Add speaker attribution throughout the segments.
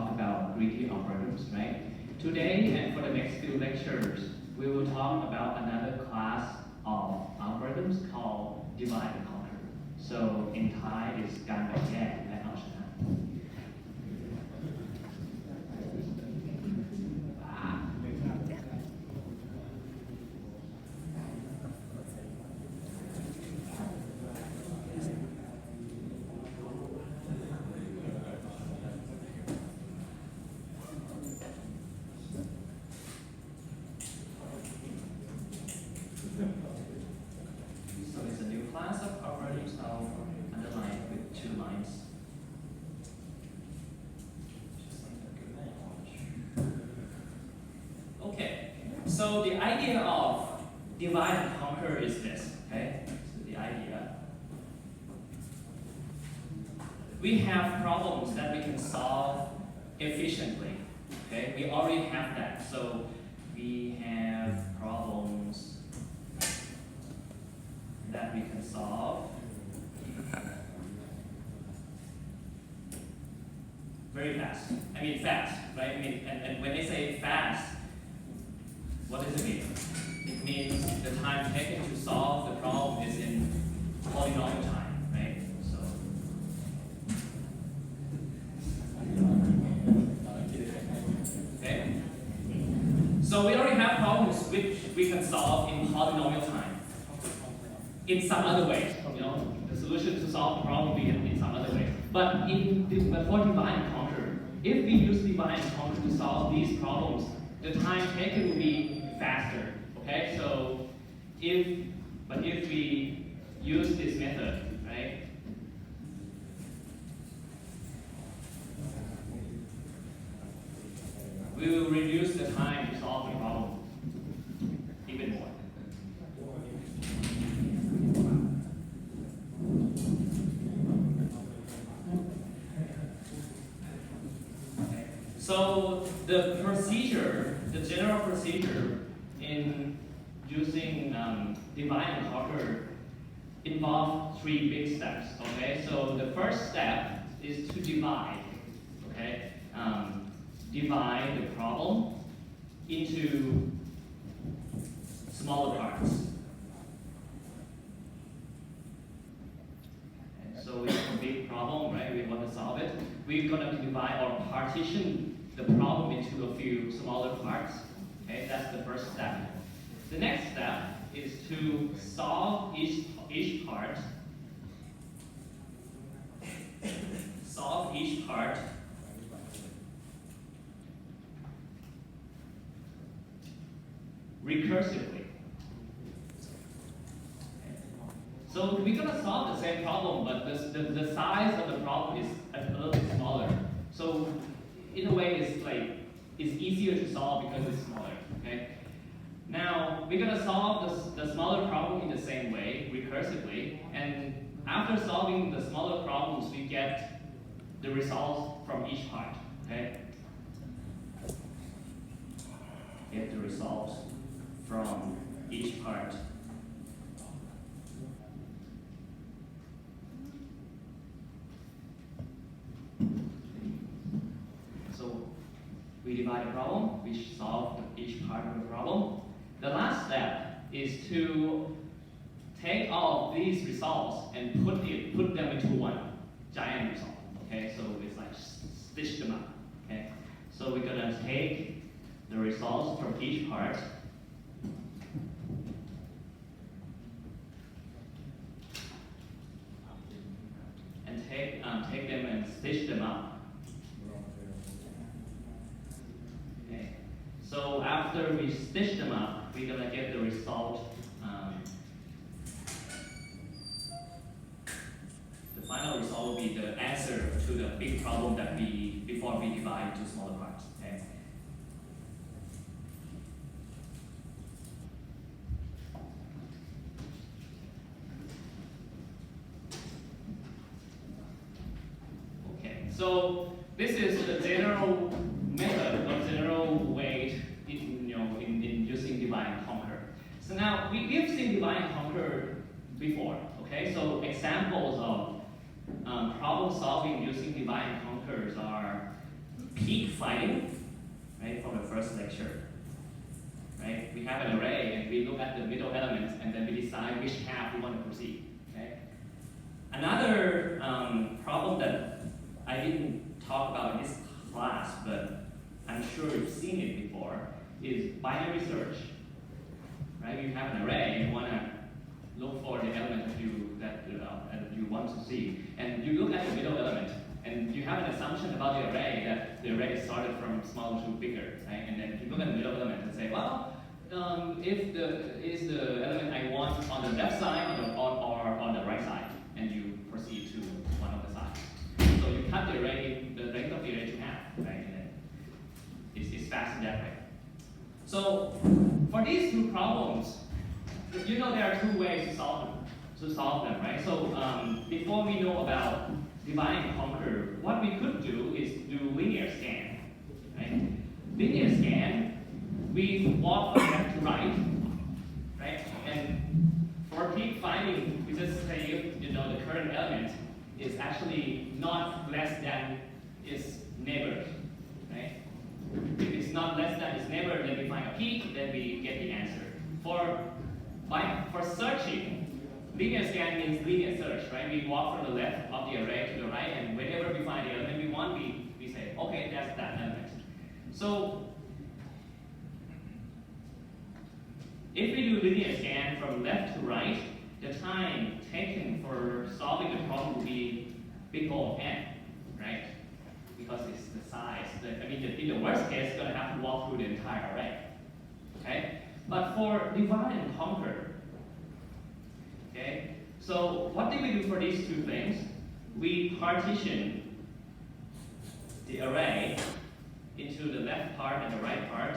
Speaker 1: talk about greedy algorithms, right? Today and for the next few lectures, we will talk about another class of algorithms called divide and conquer. So in Thai, it's การแบ่งแยกและเอาชนะ So it's a new class of algorithms. I'll underline with 2 lines. Okay, so the idea of divide and conquer is this, okay? So the idea. We have problems that we can solve efficiently, okay? We already have that. So we have problems that we can solve very fast. I mean fast, right? I mean, and when they say fast, what does it mean? It means the time taken to solve the problem is in polynomial time, right? So okay. So we already have problems which we can solve in polynomial time. In some other ways, the solution to solve the problem will be in some other ways. But for divide and conquer, if we use divide and conquer to solve these problems, the time taken will be faster. Okay, so if we use this method, right? We will reduce the time to solve the problem even more. So the procedure, the general procedure in using divide and conquer involve 3 big steps. Okay, so the first step is to divide. Okay, divide the problem into smaller parts. So we have a big problem, right? We want to solve it. We're going to divide or partition the problem into a few smaller parts. Okay, that's the first step. The next step is to solve each part. Solve each part recursively. So we're going to solve the same problem, but the size of the problem is a little bit smaller. So in a way, it's easier to solve because it's smaller. Okay. Now we're going to solve the smaller problem in the same way, recursively, and after solving the smaller problems, we get the results from each part. Okay. Get the results from each part. So we divide the problem, we solve each part of the problem. The last step is to take all of these results and put them into one giant result. Okay, so it's like stitch them up. Okay, so we're gonna take the results from each part and take them and stitch them up. Okay. So after we stitch them up, we're gonna get the result. The final result will be the answer to the big problem that before we divide into smaller parts. Okay. So this is the general method or general way in using divide and conquer. So now we've seen divide and conquer before. Okay, so examples of problem solving using divide and conquers are P peak finding, right, from the first lecture. Right? We have an array and we look at the middle element and then we decide which half we want to proceed. Okay? Another problem that I didn't talk about in this class, but I'm sure you've seen it before, is binary search. Right? You have an array and you want to look for the element that you want to see, and you look at the middle element, and you have an assumption about the array that the array is started from small to bigger, right? And then you look at the middle element and say, well, is the element I want on the left side or on the right side, and you proceed to one of the sides. So you cut the array, the length of the array to half, right? And then it's faster that way. So for these two problems, you know there are two ways to solve them, right? So before we know about divide and conquer, what we could do is do linear scan, right? Linear scan, we walk from left to right, right? And for peak finding, we just say the current element is actually not less than its neighbor, right? If it's not less than its neighbor, then we find a peak, then we get the answer. For searching, linear scan means linear search, right? We walk from the left of the array to the right, and whenever we find the element we want, we say, okay, that's that element. So if we do linear scan from left to right, the time taken for solving the problem will be big O of n, right? Because it's the size. In the worst case, it's going to have to walk through the entire array. Okay? But for divide and conquer, okay? So what did we do for these two things? We partition the array into the left part and the right part.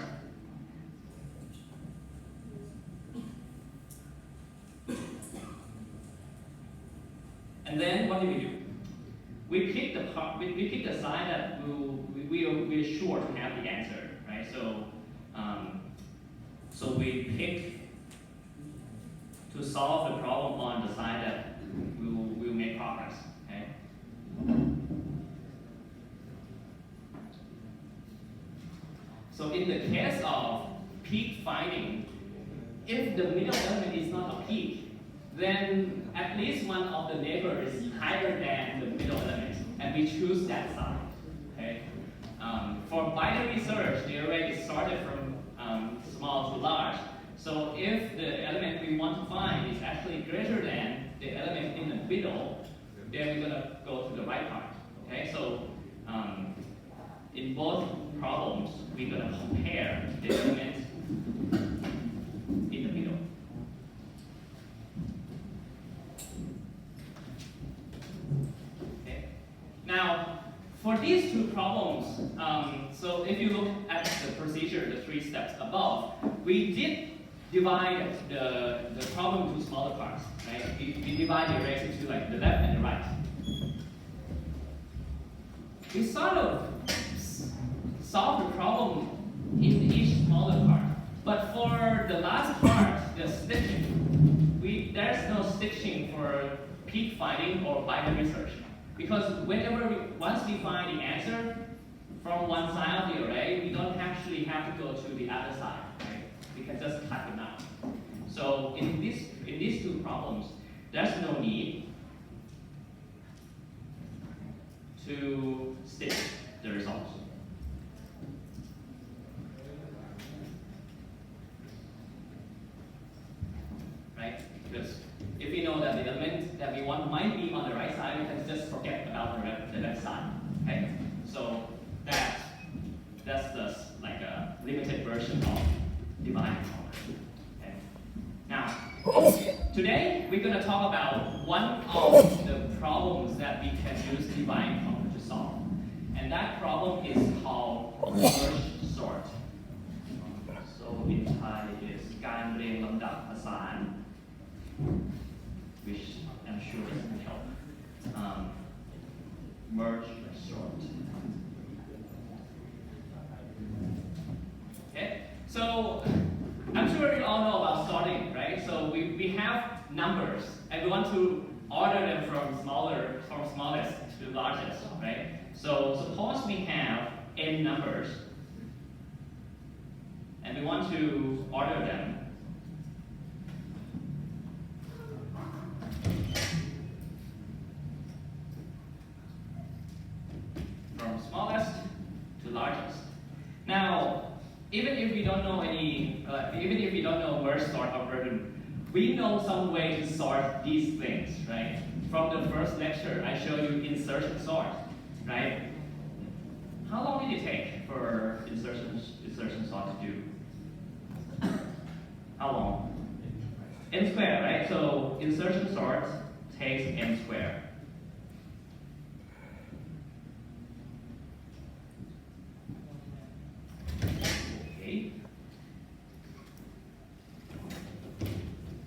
Speaker 1: And then what do? We pick the side that we're sure to have the answer, right? So we pick to solve the problem on the side that we'll make progress. Okay? So in the case of peak finding, if the middle element is not a peak, then at least one of the neighbors is higher than the middle element, and we choose that side. Okay? For binary search, the array is sorted from small to large. So if the element we want to find is actually greater than the element in the middle, then we're going to go to the right part. Okay? So in both problems, we're going to compare the element in the middle. Okay? Now, for these two problems, so if you look at the procedure, the 3 steps above, we did divide the problem into smaller parts, right? We divide the arrays into like the left and the right. We sort of solve the problem in each smaller part. But for the last part, the stitching, there's no stitching for peak finding or binary search. Because once we find the answer from one side of the array, we don't actually have to go to the other side, right? We can just type it out. So in these two problems, there's no need to stitch the results. Right? Because if we know that the element that we want might be on the right side, we can just forget about the left side. Okay? So that's just like a limited version of divide and conquer. Okay? Now, today we're going to talk about one of the problems that we can use divide and conquer to solve. And that problem is called merge sort. So in Thai is การเรียงลำดับผสาน which I'm sure doesn't help. Merge sort. Okay, so I'm sure you all know about sorting, right? So we have numbers, and we want to order them from smallest to largest, right? So suppose we have n numbers, and we want to order them from smallest to largest. Now, even if we don't know merge sort algorithm, we know some way to sort these things, right? From the first lecture, I showed you insertion sort, right? How long did it take for insertion sort to do? How long? N squared, right? So insertion sort takes n squared. Okay.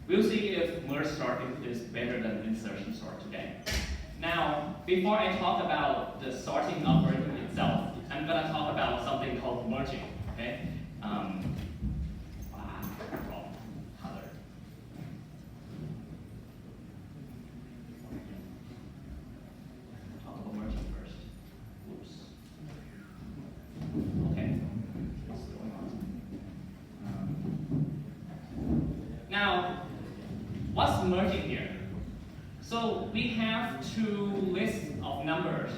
Speaker 1: We'll see if merge sort is better than insertion sort today. Now, before I talk about the sorting algorithm itself, I'm going to talk about something called merging. Okay. Color. Talk about merging first. Oops. Okay. What's going on? Now, what's merging here? So we have two lists of numbers,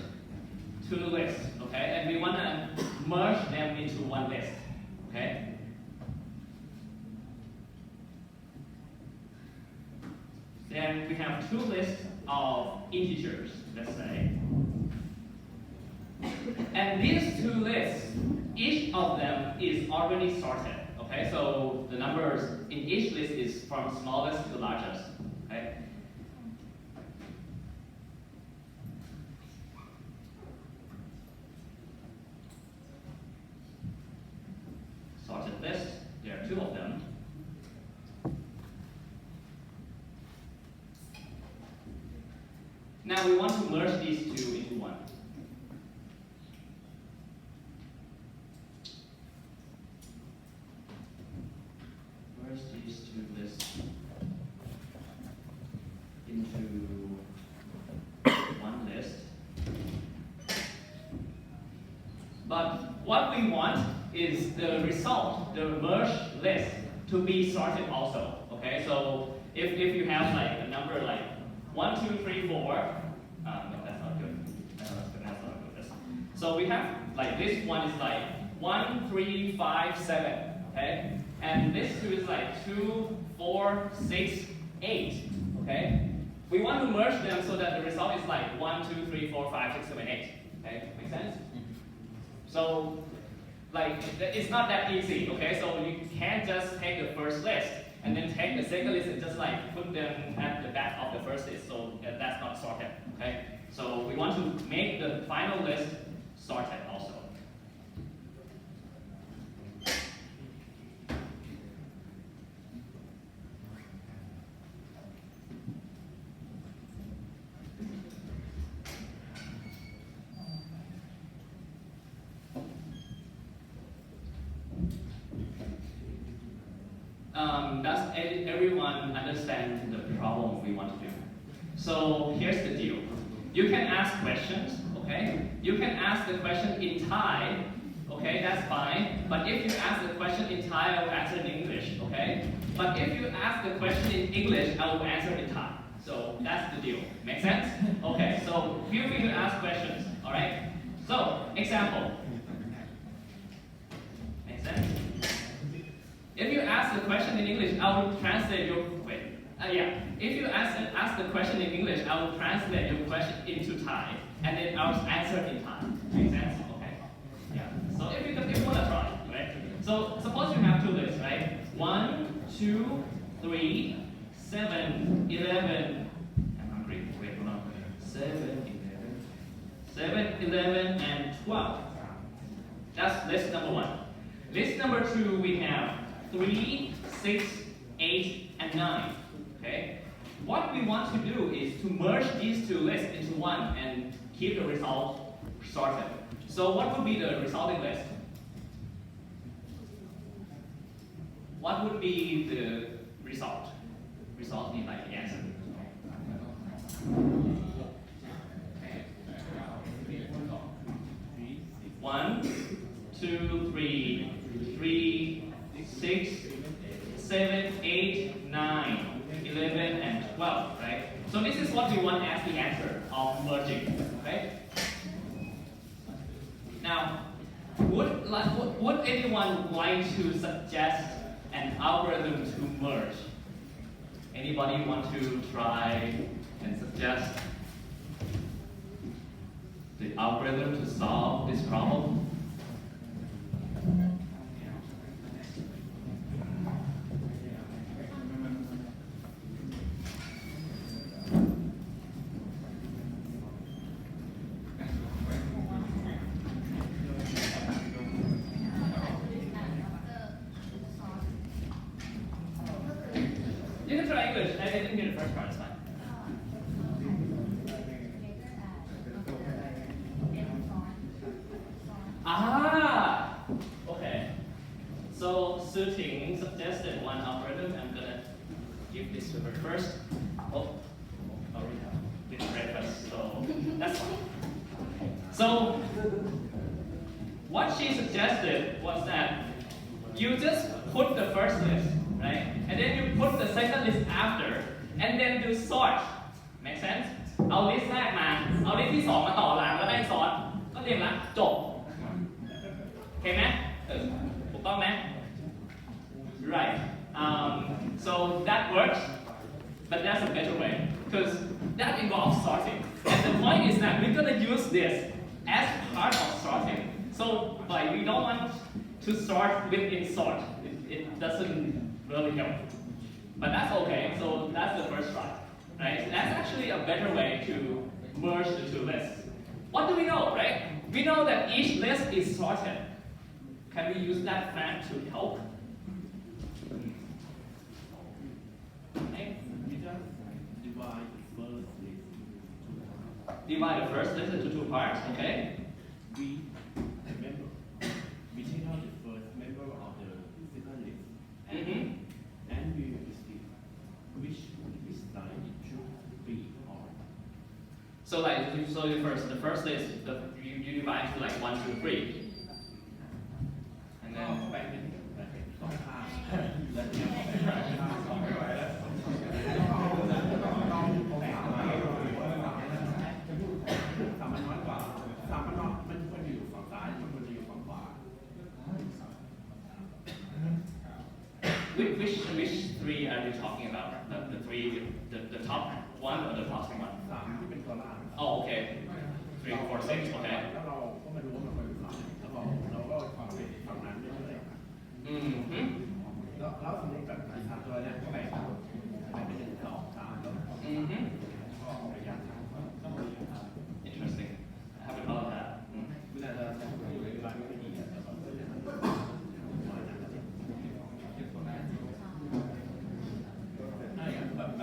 Speaker 1: okay, and we want to merge them into one list, okay? Then we have two lists of integers, let's say. And these two lists, each of them is already sorted, okay? So the numbers in each list is from smallest to largest, okay? Sorted list, there are two of them. Now we want to merge these two into one. Merge these two lists into one list. But what we want is the result, the merged list, to be sorted also. Okay, so if you have like a number like 1, 2, 3, 4, no, that's not good. That's not good. So we have like this one is like 1, 3, 5, 7. Okay, and this two is like 2, 4, 6, 8. Okay, we want to merge them so that the result is like 1, 2, 3, 4, 5, 6, 7, 8. Okay, make sense? So, like, it's not that easy, okay? So you can't just take the first list and then take the second list and just like put them at the back of the first list. So that's not sorted, okay? So we want to make the final list sorted also. Does everyone understand the problem we want to do? So here's the deal. You can ask questions, okay? You can ask the question in Thai, okay? That's fine. But if you ask the question in Thai, I will answer in English, okay? But if you ask the question in English, I will answer in Thai. So that's the deal. Make sense? Okay, so feel free to ask questions, all right? So, example. Make sense? If you ask the question in English, I will translate your If you ask the question in English, I will translate your question into Thai, and then I'll answer in Thai. Make sense? Okay. Yeah. So if you want to try, right? So suppose you have two lists, right? 1, 2, 3, 7, 11. I'm hungry. Wait, hold on. 7, 11, and 12. That's list number 1. List number 2, we have 3, 6, 8, and 9. Okay? What we want to do is to merge these two lists into one and keep the result sorted. So what would be the resulting list? What would be the result? Result means like the answer. 1, 7, 8, 9, 11, and 12, right? So this is what we want as the answer of merging, right? Now, would anyone like to suggest an algorithm to merge? Anybody want to try and suggest the algorithm to solve this problem? You can try English. I didn't get the first part, it's fine. Ah! Okay. So Su Ting suggested one algorithm. I'm gonna give this to her first. Oh, already have this breakfast, so that's fine. So what she suggested was that you just put the first list, right? And then you put the second list after, and then do sort. Make sense? เอา list แรกมา เอา list ที่ 2 มาต่อรางแล้วได้ sort ก็เรียงละจบโอเคไหมถูกต้องไหม Right. So that works, but that's a better way because that involves sorting. And the point is that we're gonna use this as part of sorting. So like we don't want to sort within sort. It doesn't really help. But that's okay. So that's the first try, right? That's actually a better way to merge the two lists. What do we know, right? We know that each list is sorted. Can we use that fact to help? Okay. Divide the first list into two parts, okay?
Speaker 2: We take out the first member of the second list, and we will see which line it should be on.
Speaker 1: So like, so the first list, you divide into like 1, 2, 3, and then.
Speaker 2: ต้องข้ามและสามมันน้อยกว่าสามมันน้อยมันควรอยู่ฝั่งซ้ายมันควรจะอยู่ฝั่งขวา
Speaker 1: Which three are you talking about? The three, the top one or the bottom one?
Speaker 2: สามที่เป็นตัวล่าง
Speaker 1: Oh, okay. 3, 4, 6, okay.
Speaker 2: แล้วเราก็ไม่รู้ว่ามันควรอยู่ฝั่งไหนแล้วเราก็ฝั่งไปฝั่งนั้นเรื่อยๆแล้วสมมติแบบสามตัวเนี่ยก็แบ่งเป็น1 2 3แล้วก็ระยะ
Speaker 1: Interesting. I haven't thought of that.
Speaker 2: เวลาเราจะอยู่ในเวลาไม่ดีอ่ะเราต้องเลือกแบ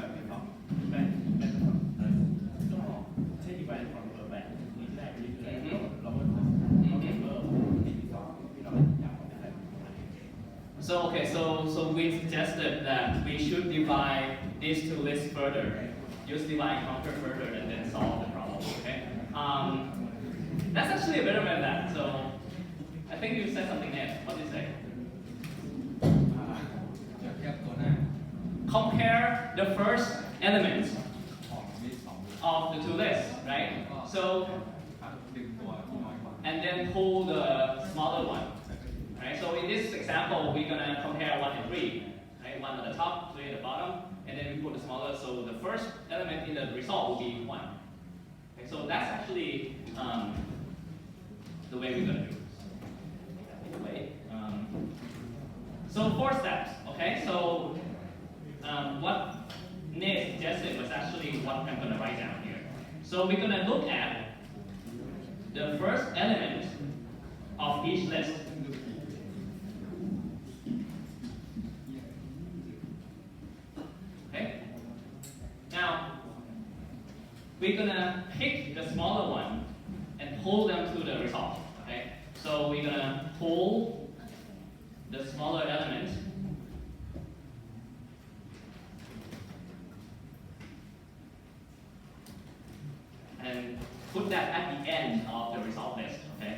Speaker 2: บนี้เนาะแบ่งก็ใช้ดีไวน์ของแบ่งนี้ได้ไปเรื่อยๆเราก็ที่เราอยากได้
Speaker 1: So okay, so we suggested that we should divide these two lists further. Use divide and conquer further and then solve the problem. Okay. That's actually a better way than that. So I think you said something there. What did you say? Compare the first elements of the two lists, right? So and then pull the smaller one. Right? So in this example, we're gonna compare 1 and 3. Right? 1 at the top, 3 at the bottom, and then we put the smaller. So the first element in the result will be 1. Okay, so that's actually the way we're gonna do it. Anyway, so 4 steps. Okay, so what Nate suggested was actually what I'm gonna write down here. So we're gonna look at the first element of each list. Okay? Now, we're gonna pick the smaller one and pull them to the result. Okay? So we're gonna pull the smaller element and put that at the end of the result list. Okay?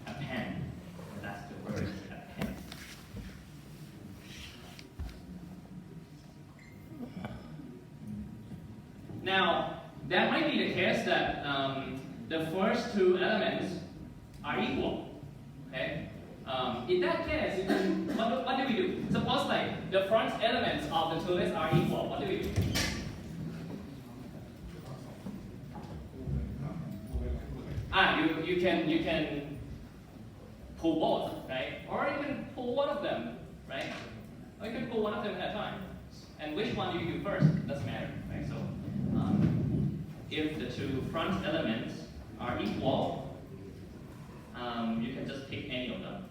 Speaker 1: Append. That's the word. Append. Now, that might be the case that the first two elements are equal. Okay? In that case, you can, what do we do? Suppose like the front elements of the two lists are equal. What do we do? You can pull both, right? Or you can pull one of them, right? Or you can pull one of them at a time. And which one do you do first? Doesn't matter, right? So if the two front elements are equal, you can just pick any of them.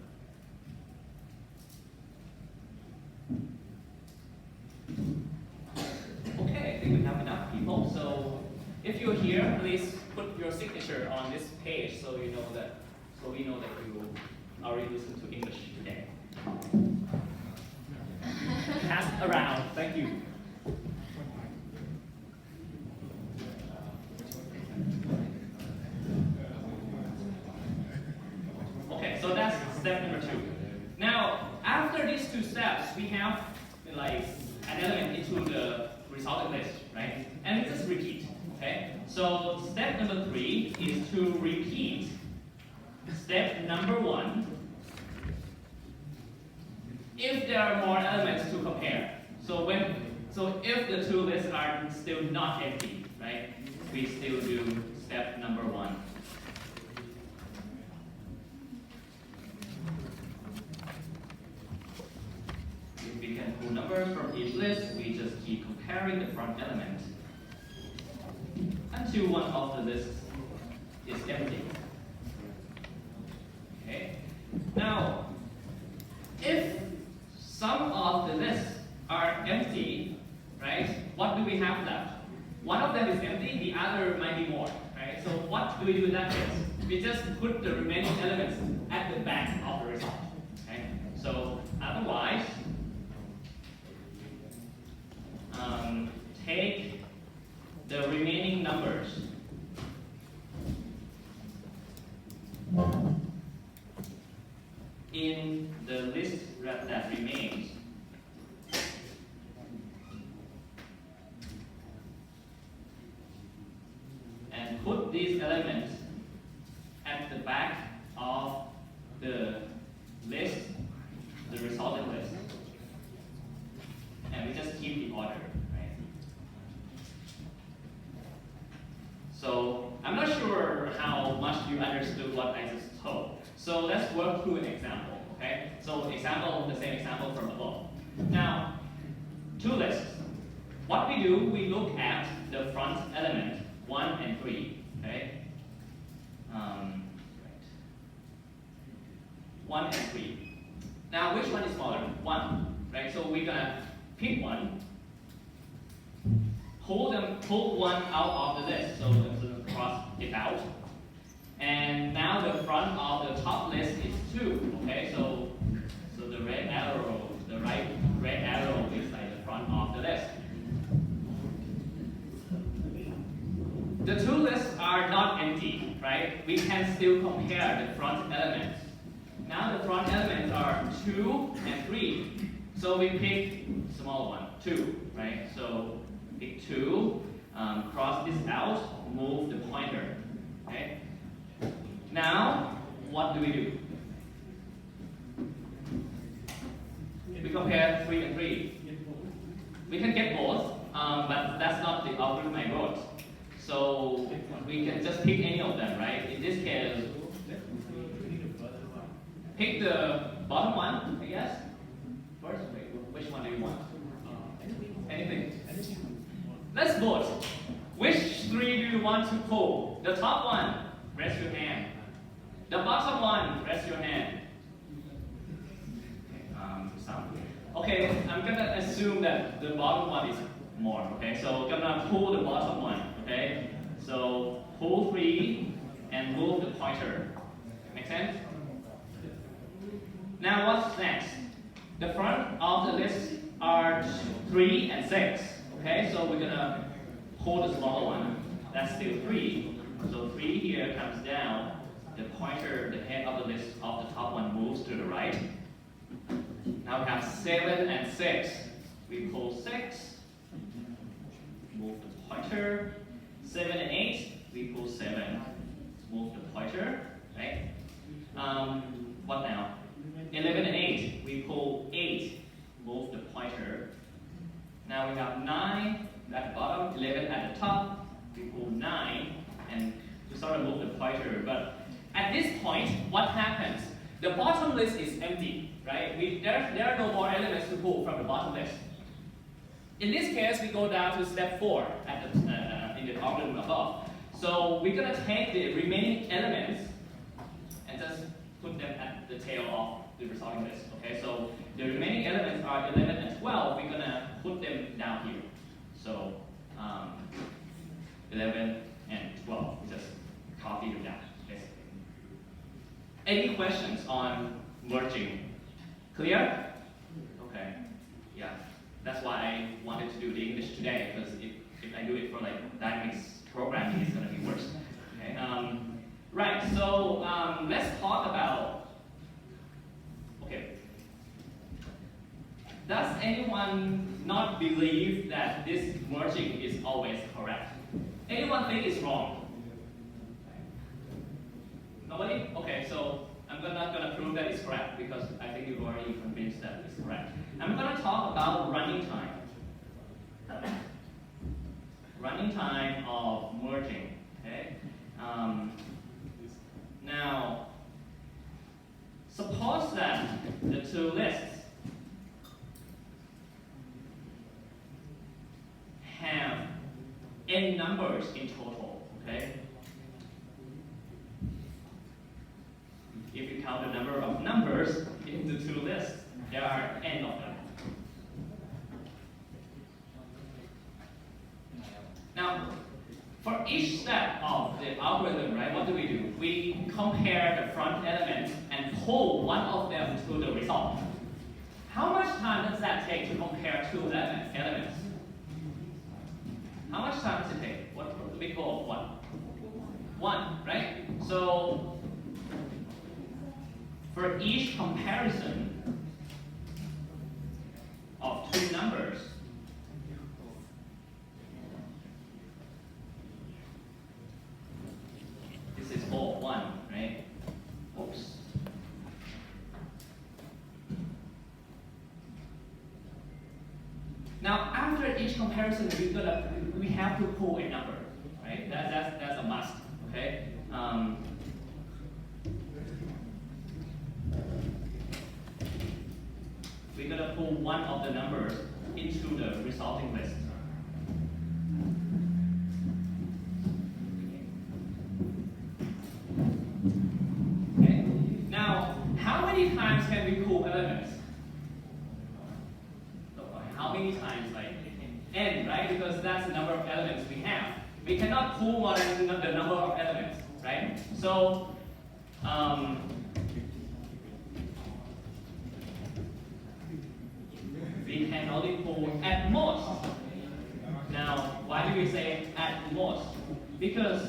Speaker 1: Okay, I think we have enough people. So if you're here, please put your signature on this page so you know that, so we know that you already listened to English today. Pass around. Thank you. Okay, so that's step number 2. Now, after these 2 steps, we have like an element into the resultant list, right? And we just repeat. Okay. So step number 3 is to repeat step number 1. If there are more elements to compare. So if the 2 lists are still not empty, right? We still do step number 1. If we can pull numbers from each list, we just keep comparing the front elements until one of the lists is empty. Okay. Now, if some of the lists are empty, right? What do we have left? One of them is empty, the other might be more, right? So what do we do in that case? We just put the remaining elements at the back of the result. Okay? So otherwise, take the remaining numbers in the list that remains and put these elements at the back of the list, the resultant list. And we just keep the order, right? So I'm not sure how much you understood what I just told. So let's work through an example, okay? So the same example from above. Now, 2 lists. What we do, we look at the front element, 1 and 3, okay? 1 and 3. Now, which one is smaller? 1, right? So we're gonna pick one, pull one out of the list, so I'm gonna cross it out. And now the front of the top list is 2, okay? So the red arrow, the right red arrow is like the front of the list. The 2 lists are not empty, right? We can still compare the front elements. Now the front elements are 2 and 3. So we pick small one, 2, right? So pick 2, cross this out, move the pointer, okay? Now, what do we do? We compare 3 and 3. We can get both, but that's not the algorithm I wrote. So we can just pick any of them, right? In this case, pick the bottom one, I guess. First, which one do you want? Anything? Let's vote. Which 3 do you want to pull? The top one, raise your hand. The bottom one, raise your hand. Okay, I'm gonna assume that the bottom one is more, okay? So I'm gonna pull the bottom one, okay? So pull 3 and move the pointer. Make sense? Now what's next? The front of the list are 3 and 6, okay? So we're gonna pull the smaller one. That's still 3. So 3 here comes down. The pointer, the head of the list of the top one moves to the right. Now we have 7 and 6. We pull 6, move the pointer. 7 and 8, we pull 7, move the pointer, right? What now? 11 and 8, we pull 8, move the pointer. Now we have 9 at the bottom, 11 at the top, we pull 9, and we sort of move the pointer. But at this point, what happens? The bottom list is empty, right? There are no more elements to pull from the bottom list. In this case, we go down to step 4 at the, in the algorithm above. So we're going to take the remaining elements and just put them at the tail of the resulting list. Okay, so the remaining elements are 11 and 12. We're going to put them down here. So 11 and 12. We just copy them down, basically. Any questions on merging? Clear? Okay. Yeah. That's why I wanted to do the English today, because if I do it for like dynamics programming, it's going to be worse. Okay. Right. So let's talk about. Okay. Does anyone not believe that this merging is always correct? Anyone think it's wrong? Nobody? Okay. So I'm not going to prove that it's correct because I think you're already convinced that it's correct. I'm going to talk about running time. Running time of merging. Okay. Now, suppose that the two lists have n numbers in total. Okay. If you count the number of numbers in the two lists, there are n of them. Now, for each step of the algorithm, right, what do? We compare the front elements and pull one of them to the result. How much time does that take to compare two elements? How much time does it take? What we call what? 1, right? So for each comparison of two numbers, this is all 1, right? Oops. Now, after each comparison, we have to pull a number, right? That's a must, okay? We're going to pull one of the numbers into the resulting list. Okay. Now, how many times can we pull elements? How many times? Like n, right? Because that's the number of elements we have. We cannot pull more than the number of elements, right? So, we can only pull at most. Now, why do we say at most? Because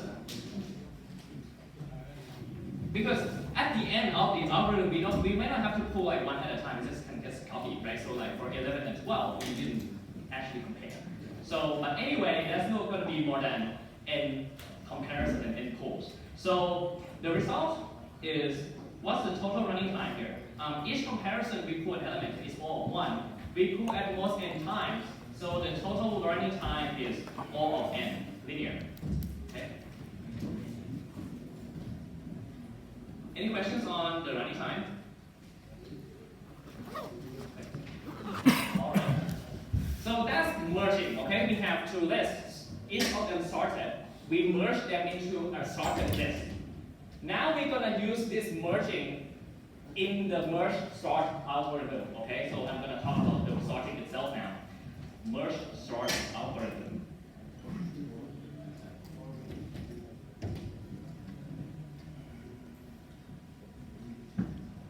Speaker 1: at the end of the algorithm, we might not have to pull like one at a time. We just can just copy, right? So like for 11 and 12, we didn't actually compare. So, but anyway, that's not going to be more than n comparison and n pulls. So the result is, what's the total running time here? Each comparison we pull an element is all 1. We pull at most n times, so the total running time is all of n, linear. Okay. Any questions on the running time? All right. So that's merging. Okay, we have two lists. Each of them sorted. We merge them into a sorted list. Now we're gonna use this merging in the merge sort algorithm. Okay, so I'm gonna talk about the sorting itself now. Merge sort algorithm.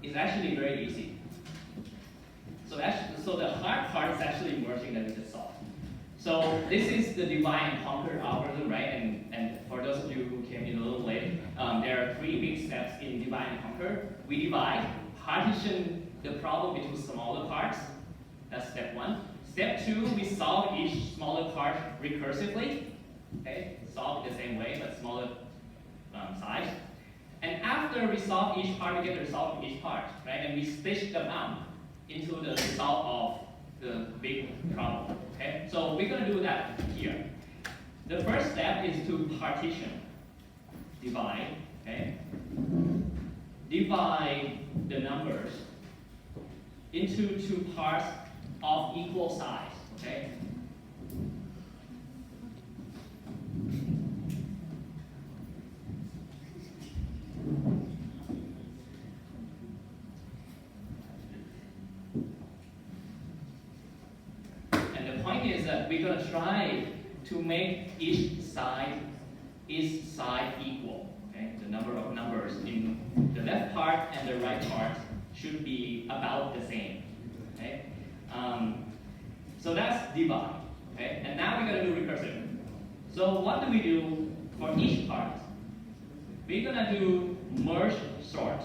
Speaker 1: It's actually very easy. So the hard part is actually merging that we just solved. So this is the divide and conquer algorithm, right? And for those of you who came in a little late, there are 3 big steps in divide and conquer. We divide, partition the problem into smaller parts. That's step 1. Step 2, we solve each smaller part recursively. Okay, solve it the same way but smaller size. And after we solve each part, we get the result of each part, right? And we stitch them up into the result of the big problem. Okay, so we're going to do that here. The first step is to partition, divide. Okay, divide the numbers into two parts of equal size. Okay. And the point is that we're going to try to make each side equal. Okay? The number of numbers in the left part and the right part should be about the same. Okay? So that's divide. Okay? And now we're going to do recursive. So what do we do for each part? We're going to do merge sort.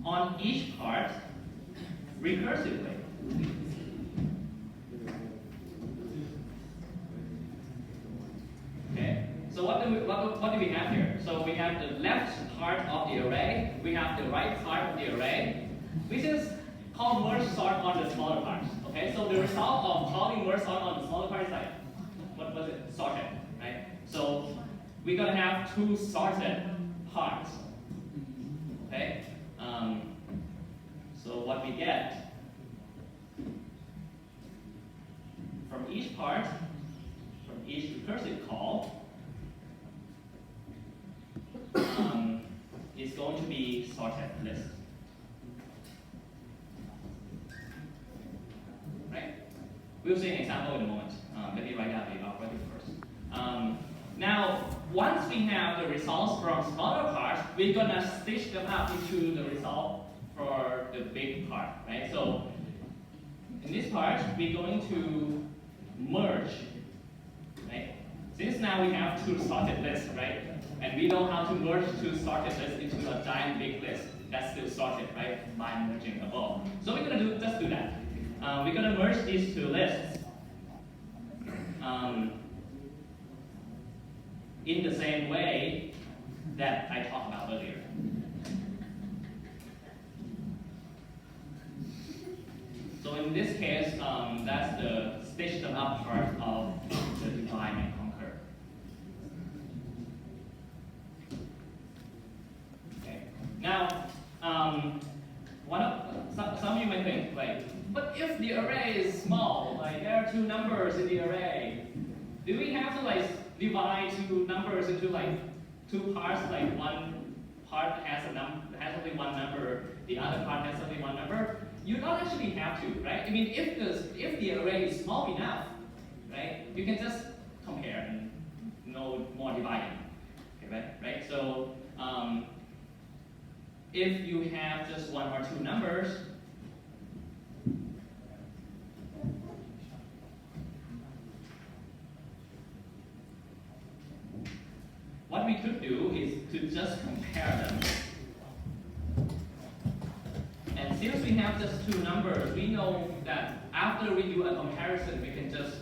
Speaker 1: On each part, recursively. Okay, so what do we have here? So we have the left part of the array, we have the right part of the array. We just call merge sort on the smaller parts. Okay, so the result of calling merge sort on the smaller part is like, what was it? Sorted, right? So we're gonna have two sorted parts. Okay, so what we get from each part, from each recursive call, is going to be sorted list. Right? We'll see an example in a moment. Let me write down the algorithm first. Now, once we have the results from smaller parts, we're gonna stitch them up into the result for the big part, right? So, in this part, we're going to merge, right? Since now we have two sorted lists, right? And we know how to merge two sorted lists into a giant big list that's still sorted, right? By merging above. So we're gonna just do that. We're gonna merge these two lists in the same way that I talked about earlier. So in this case, that's the stitch them up part of the divide and conquer. Okay. Now, some of you might think, like, but if the array is small, like there are two numbers in the array, do we have to like divide two numbers into like two parts? Like one part has only one number, the other part has only one number. You don't actually have to, right? I mean, if the array is small enough, right, you can just compare and no more dividing. Okay, right? So if you have just one or two numbers, what we could do is to just compare them. And since we have just two numbers, we know that after we do a comparison, we can just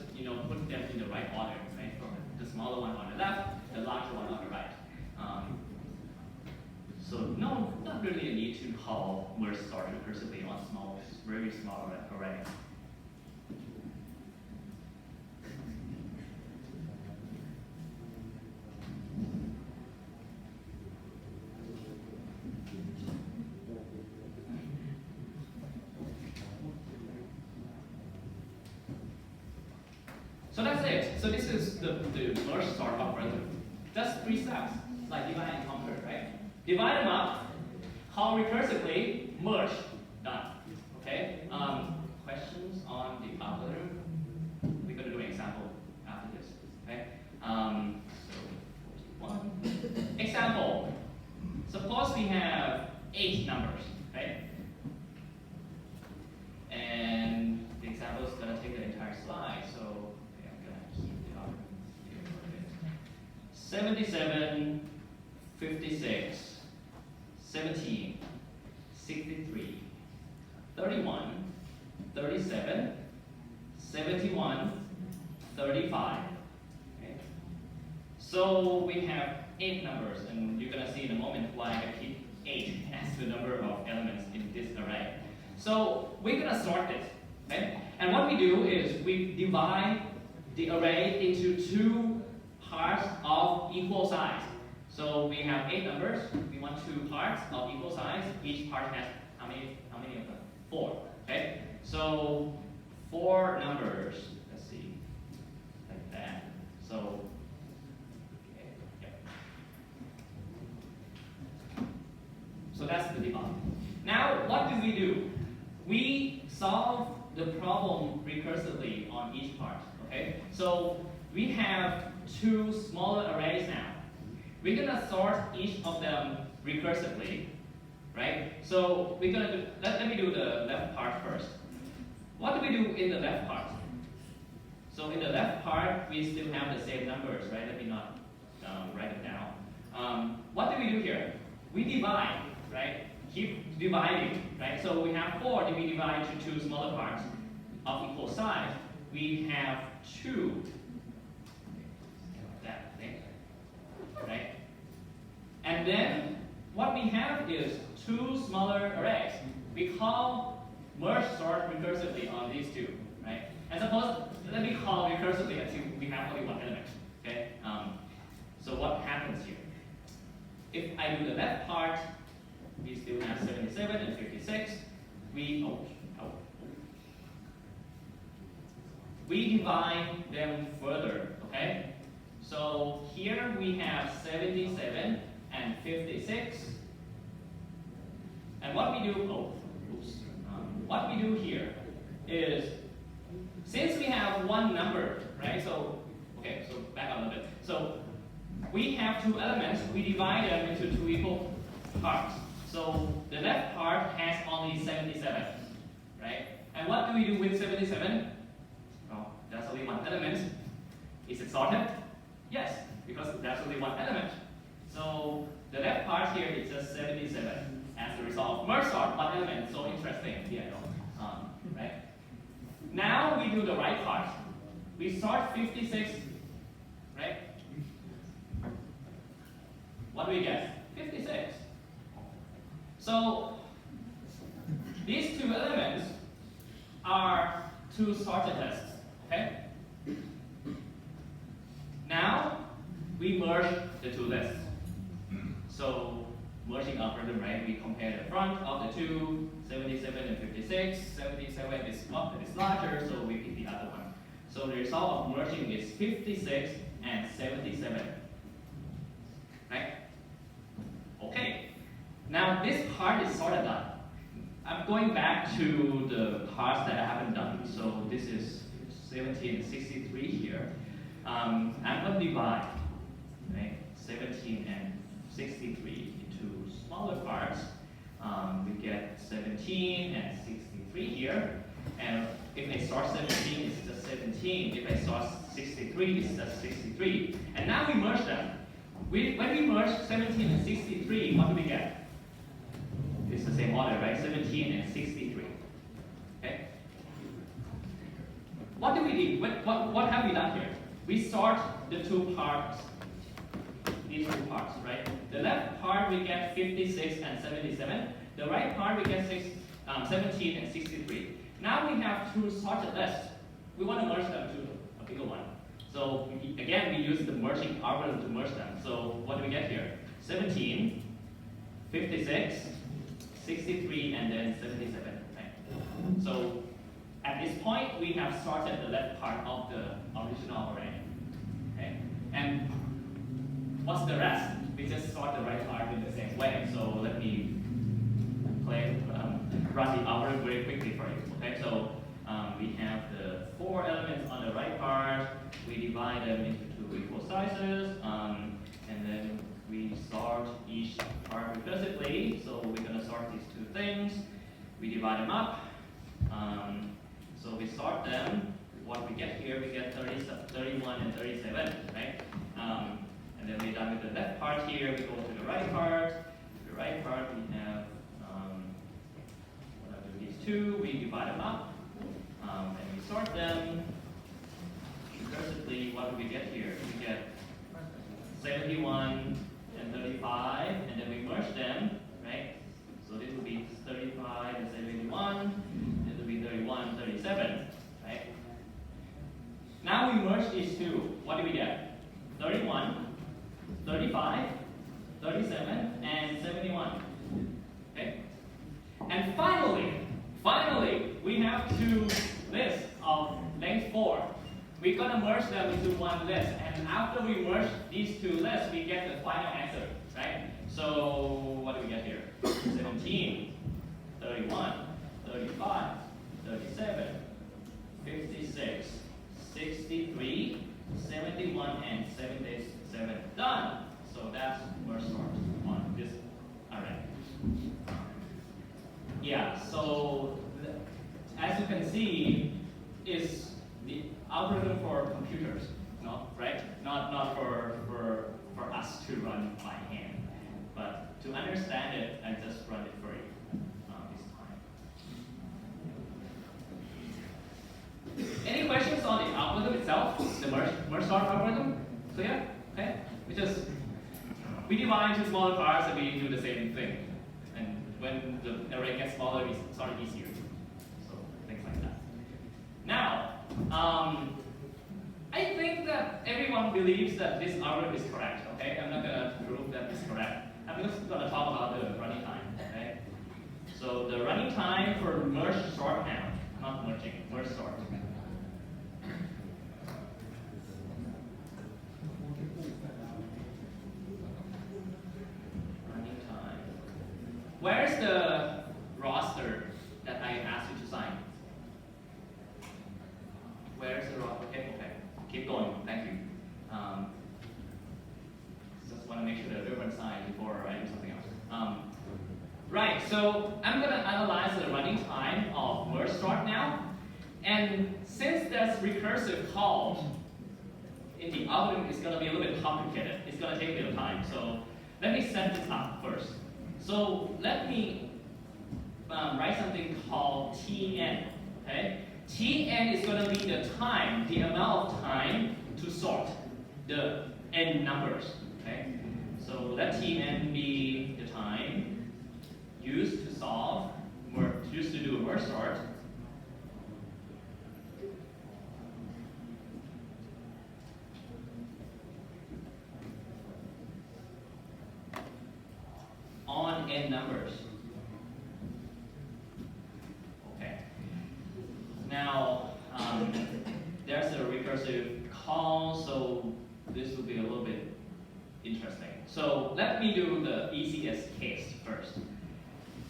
Speaker 1: put them in the right order, right? From the smaller one on the left, the larger one on the right. So no, not really a need to call merge sort recursively on very small array. So that's it. So this is the merge sort algorithm. Just 3 steps, like divide and conquer, right? Divide them up, call recursively, merge, done. Okay? Questions on the algorithm? We're going to do an example after this. Okay? So 41. Example. Suppose we have 8 numbers, right? And the example is going to take the entire slide, so okay, I'm going to keep the algorithm here for a bit. 77, 56, 17, 63, 31, 37, 71, 35. Okay? So we have 8 numbers, and you're going to see in a moment why I keep 8 as the number of elements in this array. So we're going to sort it. Okay? And what we do is we divide the array into 2 parts of equal size. So we have 8 numbers. We want 2 parts of equal size. Each part has how many of them? 4. Okay? So 4 numbers. Let's see, like that. So, okay, yep. So that's the divide. Now, what do? We solve the problem recursively on each part. Okay? So we have 2 smaller arrays now. We're gonna sort each of them recursively, right? So we're gonna do, let me do the left part first. What do we do in the left part? So in the left part, we still have the same numbers, right? Let me not write it down. What do we do here? We divide, right? Keep dividing, right? So we have 4, then we divide to 2 smaller parts of equal size. We have 2, like that, okay? Right? And then what we have is 2 smaller arrays. We call merge sort recursively on these 2, right? And suppose, let me call recursively until we have only 1 element, okay? So what happens here? If I do the left part, we still have 77 and 56. We divide them further, okay? So here we have 77 and 56. And what we do, what we do here is, since we have 1 number, right? So, okay, so back up a little bit. So we have 2 elements, we divide them into 2 equal parts. So the left part has only 77, right? And what do we do with 77? Well, there's only 1 element. Is it sorted? Yes, because there's only 1 element. So the left part here is just 77 as the result of merge sort, 1 element. So interesting, yeah, right? Now we do the right part. We sort 56, right? What do we get? 56. So these 2 elements are 2 sorted lists, okay? Now we merge the 2 lists. So merging algorithm, right? We compare the front of the 2, 77 and 56. 77 is larger, so we pick the other one. So the result of merging is 56 and 77, right? Okay. Now this part is sort of done. I'm going back to the parts that I haven't done. So this is 17 and 63 here. I'm going to divide, right, 17 and 63 into smaller parts. We get 17 and 63 here. And if I sort 17, it's just 17. If I sort 63, it's just 63. And now we merge them. When we merge 17 and 63, what do we get? It's the same order, right? 17 and 63. Okay? What do we do? What have we done here? We sort the 2 parts, these 2 parts, right? The left part we get 56 and 77. The right part we get 17 and 63. Now we have 2 sorted lists. We want to merge them to a bigger one. So again, we use the merging algorithm to merge them. So what do we get here? 17, 56, 63, and then 77. Right? So at this point, we have sorted the left part of the original array. Okay? And what's the rest? We just sort the right part in the same way. So let me run the algorithm very quickly for you. Okay? So we have the 4 elements on the right part. We divide them into 2 equal sizes, and then we sort each part recursively. So we're going to sort these 2 things. We divide them up. So we sort them. What we get here, we get 31 and 37, right? And then we're done with the left part here. We go to the right part. The right part we have, what are these 2, we divide them up, and we sort them recursively. What do we get here? We get 71 and 35, and then we merge them, right? So this will be 35 and 71, this will be 31, 37, right? Now we merge these two. What do we get? 31, 35, 37, and 71. Okay? And finally, we have two lists of length 4. We're going to merge them into one list. And after we merge these two lists, we get the final answer, right? So what do we get here? 17, 31, 35, 37, 56, 63, 71, and 77. Done! So that's merge sort on this array. Yeah, so as you can see, is the algorithm for computers, no, right? Not for us to run by hand. But to understand it, I just run it for you this time. Any questions on the algorithm itself, the merge sort algorithm? Clear? Okay? We divide into smaller parts and we do the same thing. And when the array gets smaller, we sort it easier. So things like that. Now, I think that everyone believes that this algorithm is correct. Okay? I'm not gonna prove that it's correct. I'm just gonna talk about the running time. Okay? So the running time for merge sort now, not merging, merge sort. Where's the roster that I asked you to sign? Where's the roster? Okay. Keep going. Thank you. Just want to make sure that everyone's signed before I do something else. Right, so I'm going to analyze the running time of merge sort now. And since there's recursive calls in the algorithm, it's going to be a little bit complicated. It's going to take a bit of time. So let me set this up first. So let me write something called Tn. Okay? Tn is going to be the time, the amount of time to sort the n numbers. Okay? So let Tn be the time used to do a merge sort. On n numbers. Okay. Now, there's a recursive call, so this will be a little bit interesting. So let me do the easiest case first.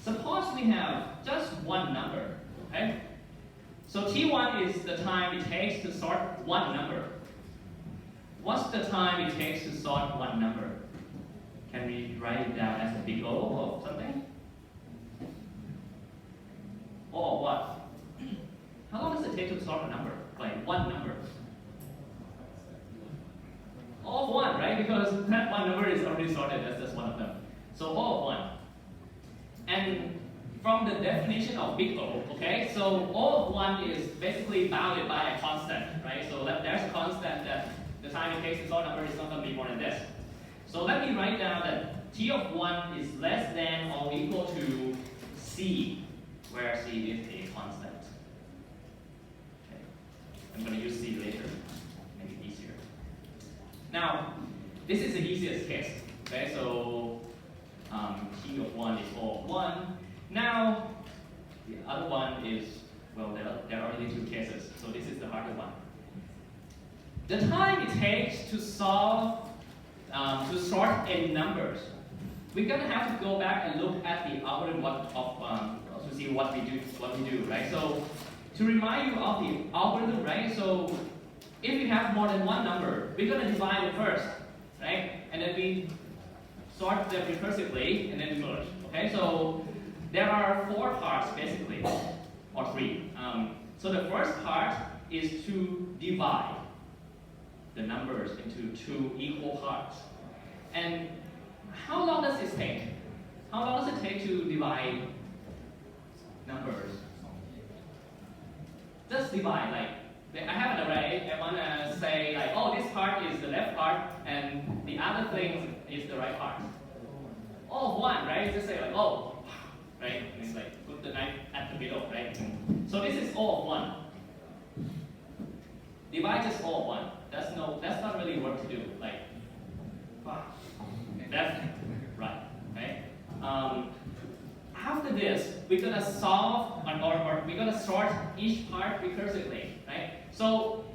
Speaker 1: Suppose we have just one number, okay? So T1 is the time it takes to sort one number. What's the time it takes to sort one number? Can we write it down as a big O or something? Or what? How long does it take to sort a number? Like one number? O of 1, right? Because that one number is already sorted as just one of them. So O of 1. And from the definition of big O, okay, so O of 1 is basically bounded by a constant, right? So there's a constant that the time it takes to sort a number is not going to be more than this. So let me write down that T of 1 is less than or equal to C, where C is a constant. Okay. I'm going to use C later, make it easier. Now, this is the easiest case. Okay, so T of 1 is O of 1. Now, the other one is, well, there are only two cases, so this is the harder one. The time it takes to solve to sort n numbers, we're gonna have to go back and look at the algorithm to see what we do, right? So to remind you of the algorithm, right? So if we have more than one number, we're gonna divide it first, right? And then we sort them recursively, and then we merge. Okay, so there are 4 parts basically, or 3. So the first part is to divide the numbers into 2 equal parts. And how long does this take? How long does it take to divide numbers just divide. Like I have an array. I want to say like, oh, this part is the left part, and the other thing is the right part. All of one, right? Just say like, oh, right? And it's like put the knife at the middle, right? So this is all of one. Divide is all of one. That's not really work to do. Like, that's right, okay? After this, we're gonna solve or we're gonna sort each part recursively, right? So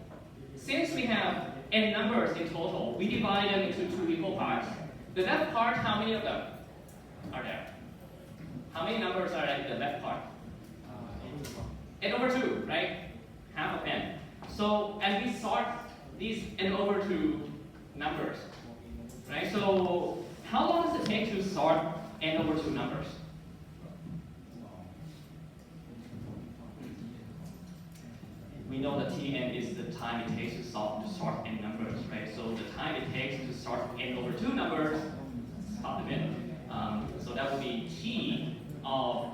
Speaker 1: since we have n numbers in total, we divide them into two equal parts. The left part, how many of them are there? How many numbers are in the left part? n over 2, right? Half of n. So, and we sort these n over 2 numbers, right? So, how long does it take to sort n over 2 numbers? We know that Tn is the time it takes to sort n numbers, right? So the time it takes to sort n over 2 numbers, stop the minute. So that would be T of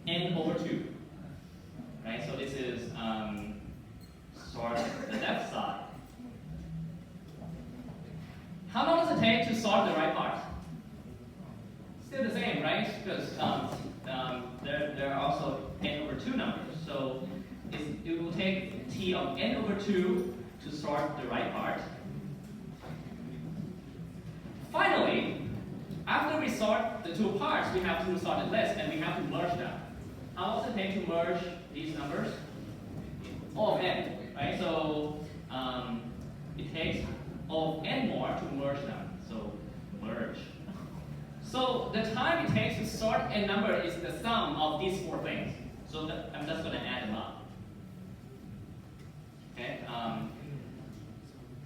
Speaker 1: n over 2, right? So this is sort the left side. How long does it take to sort the right part? Still the same, right? Because there are also n over 2 numbers. So it will take T of n over 2 to sort the right part. Finally, after we sort the two parts, we have to sort the list and we have to merge them. How long does it take to merge these numbers? O of n, right? So it takes O of n more to merge them. So merge. So the time it takes to sort a number is the sum of these four things. So I'm just going to add them up. Okay.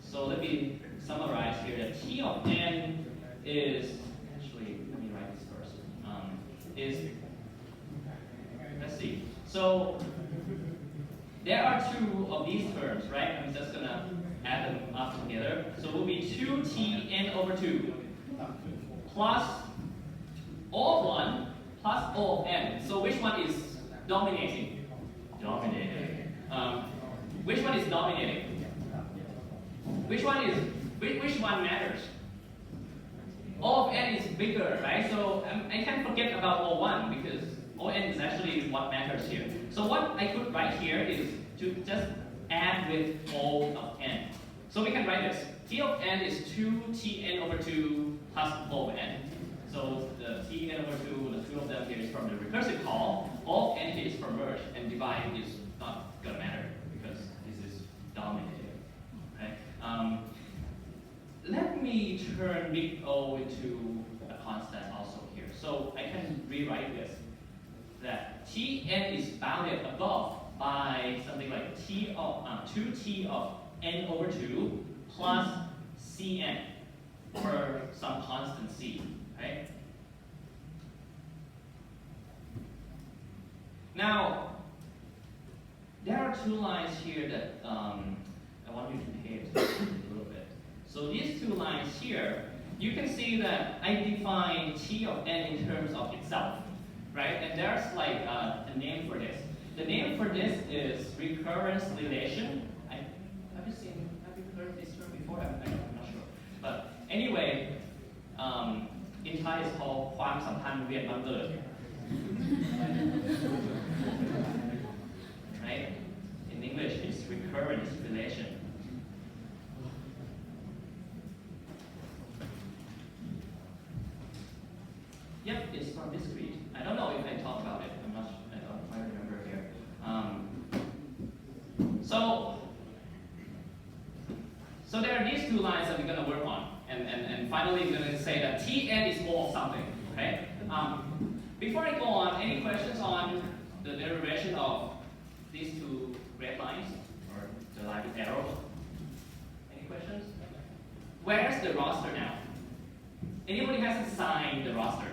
Speaker 1: So let me summarize here that T of n is actually, let me write this first. Let's see. So there are two of these terms, right? I'm just gonna add them up together. So it will be 2Tn over 2 plus O of 1 plus O of n. So which one is dominating? Dominating. Which one is dominating? Which one matters? O of n is bigger, right? So I can't forget about O1 because O n is actually what matters here. So what I could write here is to just add with O of n. So we can write this. T of n is 2Tn over 2 plus O of n. So the Tn over 2, the two of them here is from the recursive call. O of n is from merge, and divide is not gonna matter because this is dominated. Right? Let me turn big O into a constant also here. So I can rewrite this. That Tn is bounded above by something like 2T of n over 2 plus Cn for some constant C. Right? Now, there are two lines here that I want you to pay attention to a little bit. So these two lines here, you can see that I define T of n in terms of itself, right? And there's like a name for this. The name for this is recurrence relation. Have you heard this term before? I'm not sure. But anyway, in Thai it's called ความสัมพันธ์เวียนบังเกิด right? In English, it's recurrence relation. Yep, it's from discrete. I don't know if I talked about it. I don't quite remember here. So there are these two lines that we're going to work on. And finally, we're going to say that Tn is all of something. Okay? Before I go on, any questions on the derivation of these two red lines? Or the line with arrows? Any questions? Where's the roster now? Anybody hasn't signed the roster?